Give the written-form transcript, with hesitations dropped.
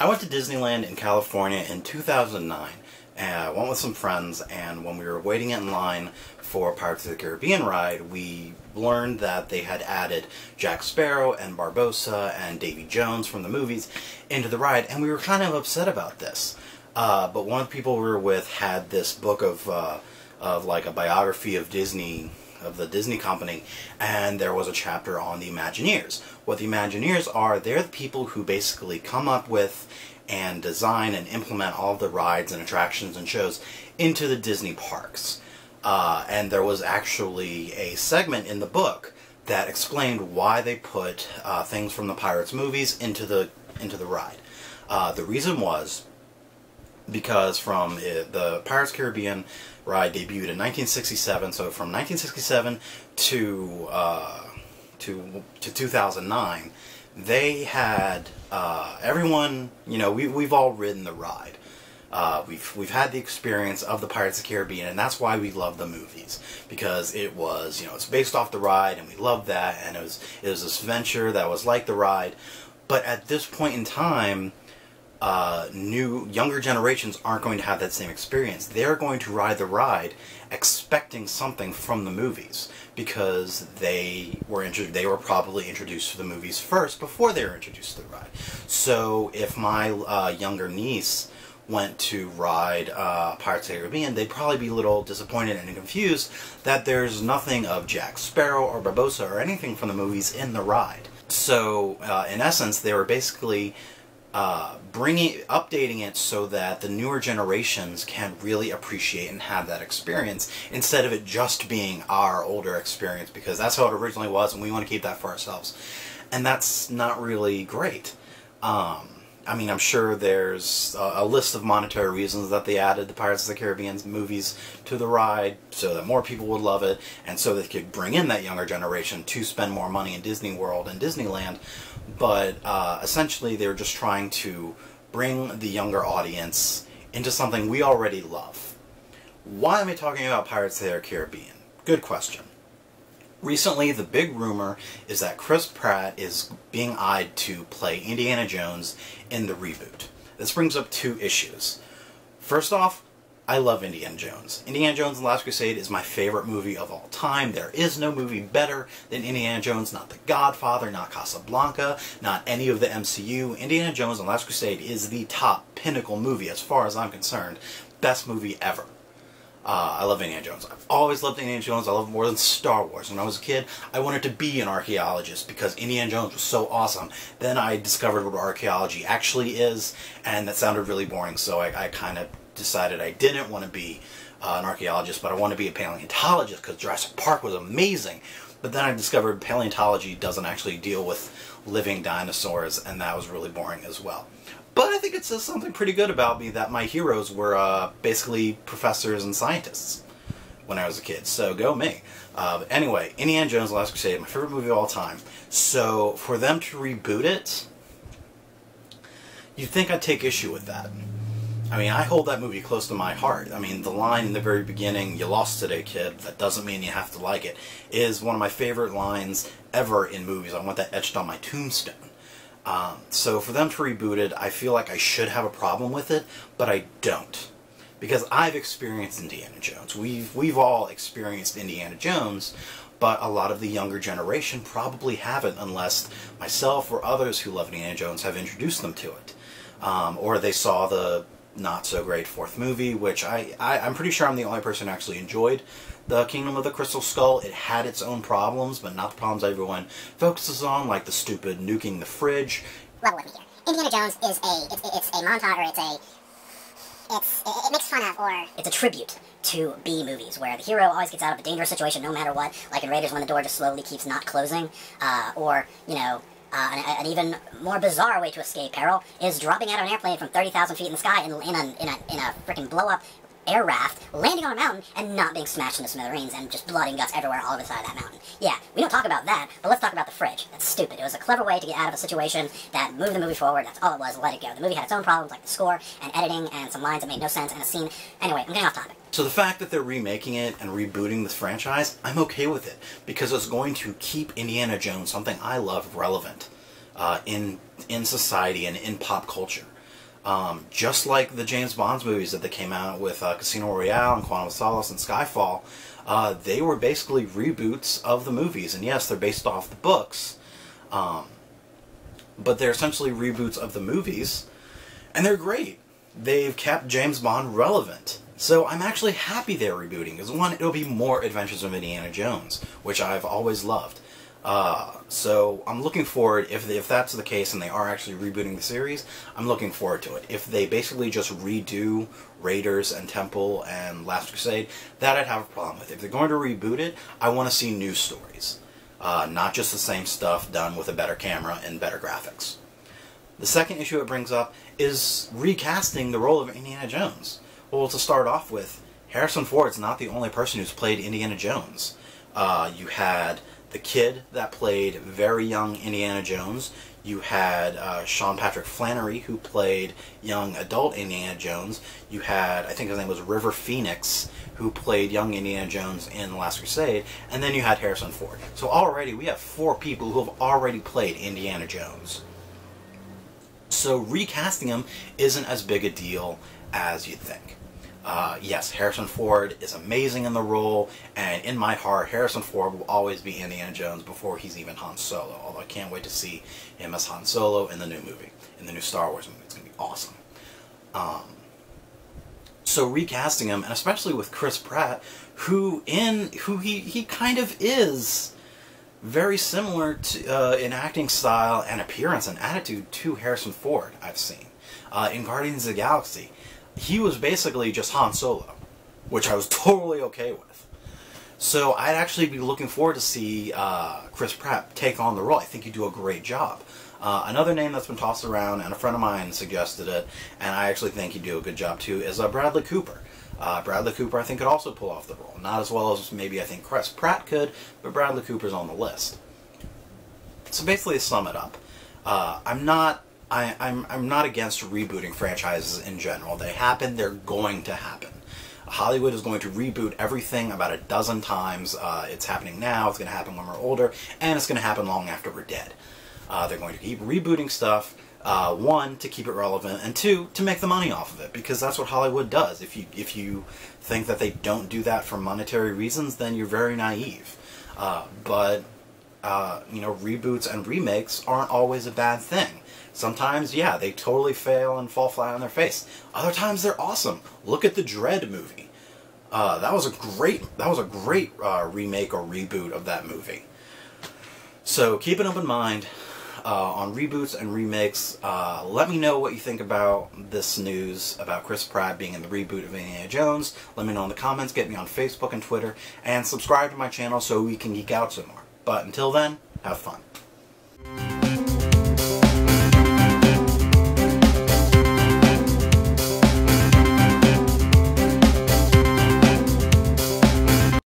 I went to Disneyland in California in 2009, and I went with some friends, and when we were waiting in line for Pirates of the Caribbean ride, we learned that they had added Jack Sparrow and Barbossa and Davy Jones from the movies into the ride, and we were kind of upset about this. But one of the people we were with had this book of like a biography of Disney, of the Disney company, and there was a chapter on the Imagineers. What the Imagineers are, they're the people who basically come up with and design and implement all of the rides and attractions and shows into the Disney parks. And there was actually a segment in the book that explained why they put things from the Pirates movies into the ride. The reason was because from the Pirates Caribbean ride debuted in 1967, so from 1967 to 2009, they had everyone, you know, we've all ridden the ride. We've had the experience of the Pirates of the Caribbean, and that's why we love the movies, because it was, you know, it's based off the ride, and we loved that, and it was this venture that was like the ride. But at this point in time, younger generations aren't going to have that same experience. They're going to ride the ride expecting something from the movies, because they were probably introduced to the movies first before they were introduced to the ride. So if my younger niece went to ride Pirates of the Caribbean, they'd probably be a little disappointed and confused that there's nothing of Jack Sparrow or Barbossa or anything from the movies in the ride. So in essence, they were basically updating it so that the newer generations can really appreciate and have that experience, instead of it just being our older experience, because that's how it originally was, and we want to keep that for ourselves. And that's not really great. I mean, I'm sure there's a list of monetary reasons that they added the Pirates of the Caribbean movies to the ride, so that more people would love it, and so they could bring in that younger generation to spend more money in Disney World and Disneyland. But essentially, they were just trying to bring the younger audience into something we already love. Why am I talking about Pirates of the Caribbean? Good question. Recently, the big rumor is that Chris Pratt is being eyed to play Indiana Jones in the reboot. This brings up two issues. First off, I love Indiana Jones. Indiana Jones and the Last Crusade is my favorite movie of all time. There is no movie better than Indiana Jones, not The Godfather, not Casablanca, not any of the MCU. Indiana Jones and the Last Crusade is the top pinnacle movie as far as I'm concerned. Best movie ever. I love Indiana Jones. I've always loved Indiana Jones. I love it more than Star Wars. When I was a kid, I wanted to be an archaeologist because Indiana Jones was so awesome. Then I discovered what archaeology actually is, and that sounded really boring, so I kind of decided I didn't want to be an archaeologist, but I want to be a paleontologist because Jurassic Park was amazing. But then I discovered paleontology doesn't actually deal with living dinosaurs, and that was really boring as well. But I think it says something pretty good about me that my heroes were basically professors and scientists when I was a kid, so go me. But anyway, Indiana Jones: The Last Crusade, my favorite movie of all time. So for them to reboot it, you'd think I'd take issue with that. I mean, I hold that movie close to my heart. I mean, the line in the very beginning, "You lost today, kid, that doesn't mean you have to like it," is one of my favorite lines ever in movies. I want that etched on my tombstone. So for them to reboot it, I feel like I should have a problem with it, but I don't. Because I've experienced Indiana Jones. We've all experienced Indiana Jones, but a lot of the younger generation probably haven't, unless myself or others who love Indiana Jones have introduced them to it. Or they saw the not-so-great fourth movie, which I'm pretty sure I'm the only person who actually enjoyed the Kingdom of the Crystal Skull. It had its own problems, but not the problems everyone focuses on, like the stupid nuking the fridge. Level with me here. Indiana Jones is it's a montage, or it makes fun of, or it's a tribute to B movies, where the hero always gets out of a dangerous situation no matter what, like in Raiders when the door just slowly keeps not closing, or, you know, an even more bizarre way to escape peril is dropping out of an airplane from 30,000 feet in the sky in a freaking blow-up air raft, landing on a mountain, and not being smashed into smithereens, and just blood and guts everywhere all over the side of that mountain. Yeah, we don't talk about that, but let's talk about the fridge. That's stupid. It was a clever way to get out of a situation that moved the movie forward. That's all it was. Let it go. The movie had its own problems, like the score and editing and some lines that made no sense and a scene. Anyway, I'm getting off topic. So the fact that they're remaking it and rebooting this franchise, I'm okay with it, because it's going to keep Indiana Jones, something I love, relevant in society and in pop culture. Just like the James Bond movies that they came out with, Casino Royale and Quantum of Solace and Skyfall, they were basically reboots of the movies. And yes, they're based off the books, but they're essentially reboots of the movies, and they're great. They've kept James Bond relevant. So I'm actually happy they're rebooting, because one, it'll be more Adventures of Indiana Jones, which I've always loved. So I'm looking forward, if that's the case and they are actually rebooting the series, I'm looking forward to it. If they basically just redo Raiders and Temple and Last Crusade, that I'd have a problem with. If they're going to reboot it, I want to see new stories. Not just the same stuff done with a better camera and better graphics. The second issue it brings up is recasting the role of Indiana Jones. Well, to start off with, Harrison Ford's not the only person who's played Indiana Jones. You had the kid that played very young Indiana Jones. You had Sean Patrick Flannery, who played young adult Indiana Jones. You had, I think his name was River Phoenix, who played young Indiana Jones in The Last Crusade. And then you had Harrison Ford. So already we have 4 people who have already played Indiana Jones. So recasting him isn't as big a deal as you'd think. Yes, Harrison Ford is amazing in the role, and in my heart, Harrison Ford will always be Indiana Jones before he's even Han Solo, although I can't wait to see him as Han Solo in the new movie, in the new Star Wars movie. It's going to be awesome. So recasting him, and especially with Chris Pratt, who he kind of is very similar to, in acting style and appearance and attitude to Harrison Ford, I've seen. In Guardians of the Galaxy, he was basically just Han Solo, which I was totally okay with. So I'd actually be looking forward to see Chris Pratt take on the role. I think he'd do a great job. Another name that's been tossed around, and a friend of mine suggested it, and I actually think he'd do a good job too, is Bradley Cooper. Bradley Cooper, I think, could also pull off the role. Not as well as maybe I think Chris Pratt could, but Bradley Cooper's on the list. So basically, to sum it up, I'm not against rebooting franchises in general. They happen, they're going to happen. Hollywood is going to reboot everything about a dozen times. It's happening now, it's going to happen when we're older, and it's going to happen long after we're dead. They're going to keep rebooting stuff, one, to keep it relevant, and two, to make the money off of it, because that's what Hollywood does. If you think that they don't do that for monetary reasons, then you're very naive. But reboots and remakes aren't always a bad thing. Sometimes, yeah, they totally fail and fall flat on their face. Other times, they're awesome. Look at the Dredd movie. That was a great remake or reboot of that movie. So keep an open mind on reboots and remakes. Let me know what you think about this news about Chris Pratt being in the reboot of Indiana Jones. Let me know in the comments. Get me on Facebook and Twitter, and subscribe to my channel so we can geek out some more. But until then, have fun.